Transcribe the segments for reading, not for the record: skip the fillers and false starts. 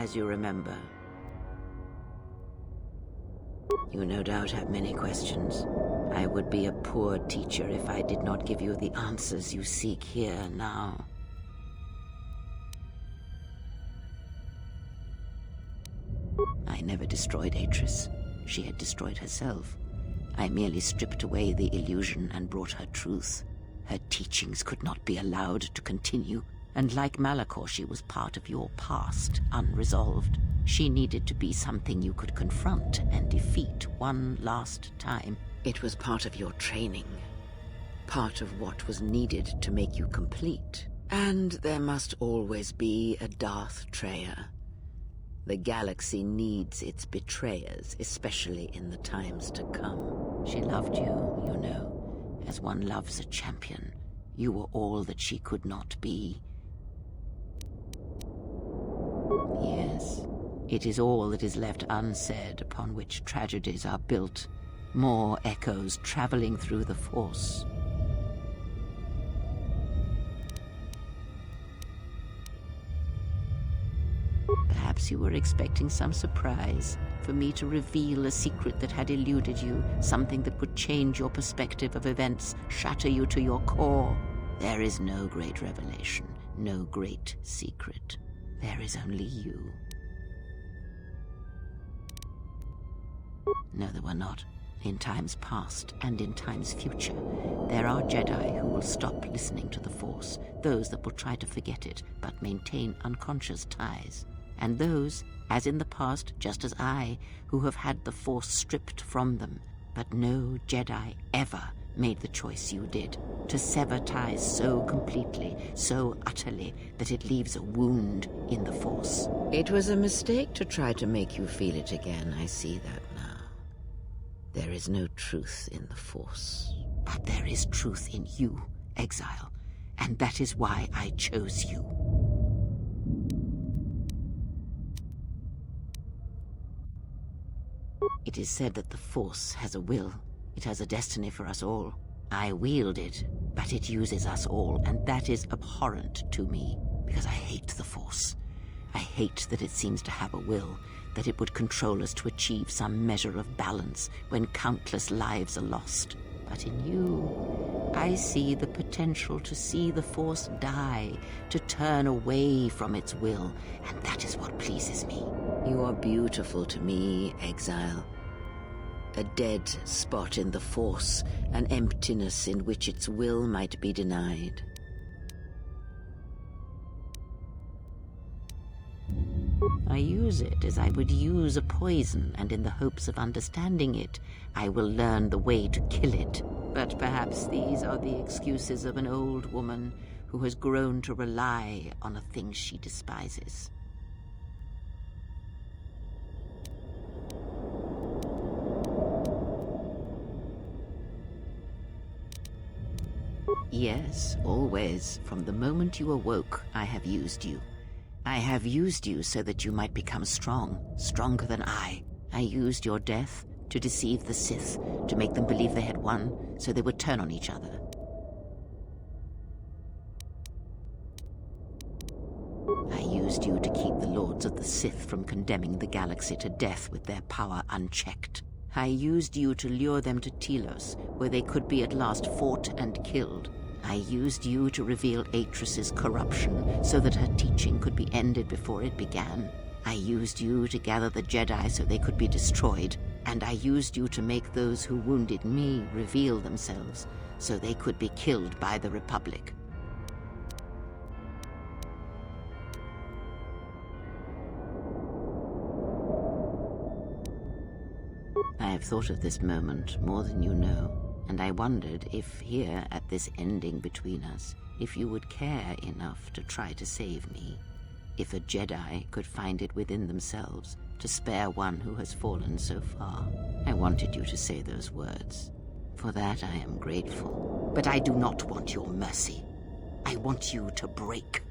As you remember. You no doubt have many questions. I would be a poor teacher if I did not give you the answers you seek here now. I never destroyed Atris. She had destroyed herself. I merely stripped away the illusion and brought her truth. Her teachings could not be allowed to continue, and like Malachor, she was part of your past, unresolved. She needed to be something you could confront and defeat one last time. It was part of your training, part of what was needed to make you complete. And there must always be a Darth Traya. The galaxy needs its betrayers, especially in the times to come. She loved you, you know, as one loves a champion. You were all that she could not be. Yes, it is all that is left unsaid upon which tragedies are built. More echoes traveling through the Force. Perhaps you were expecting some surprise, for me to reveal a secret that had eluded you, something that would change your perspective of events, shatter you to your core. There is no great revelation, no great secret. There is only you. No, there were not. In times past and in times future, there are Jedi who will stop listening to the Force, those that will try to forget it, but maintain unconscious ties. And those, as in the past, just as I, who have had the Force stripped from them. But no Jedi ever made the choice you did, to sever ties so completely, so utterly, that it leaves a wound in the Force. It was a mistake to try to make you feel it again, I see that now. There is no truth in the Force. But there is truth in you, Exile, and that is why I chose you. It is said that the Force has a will. It has a destiny for us all. I wield it, but it uses us all, and that is abhorrent to me, because I hate the Force. I hate that it seems to have a will, that it would control us to achieve some measure of balance when countless lives are lost. But in you, I see the potential to see the Force die, to turn away from its will, and that is what pleases me. You are beautiful to me, Exile. A dead spot in the Force, an emptiness in which its will might be denied. I use it as I would use a poison, and in the hopes of understanding it, I will learn the way to kill it. But perhaps these are the excuses of an old woman who has grown to rely on a thing she despises. Yes, always. From the moment you awoke, I have used you. I have used you so that you might become strong, stronger than I. I used your death to deceive the Sith, to make them believe they had won, so they would turn on each other. I used you to keep the Lords of the Sith from condemning the galaxy to death with their power unchecked. I used you to lure them to Telos, where they could be at last fought and killed. I used you to reveal Atris's corruption, so that her teaching could be ended before it began. I used you to gather the Jedi so they could be destroyed, and I used you to make those who wounded me reveal themselves, so they could be killed by the Republic. I have thought of this moment more than you know, and I wondered if here, at this ending between us, if you would care enough to try to save me. If a Jedi could find it within themselves to spare one who has fallen so far. I wanted you to say those words. For that I am grateful. But I do not want your mercy. I want you to break.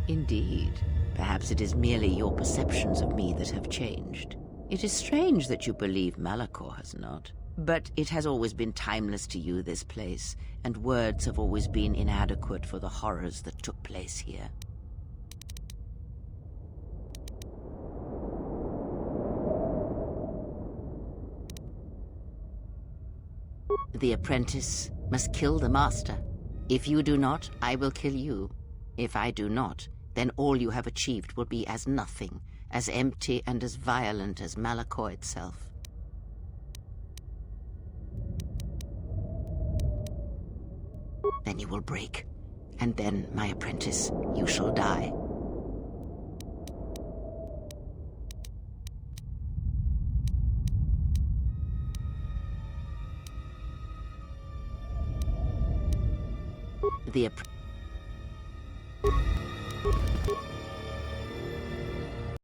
Indeed. Perhaps it is merely your perceptions of me that have changed. It is strange that you believe Malachor has not. But it has always been timeless to you, this place, and words have always been inadequate for the horrors that took place here. The apprentice must kill the master. If you do not, I will kill you. If I do not, then all you have achieved will be as nothing, as empty and as violent as Malakor itself. Then you will break, and then, my apprentice, you shall die. The apprentice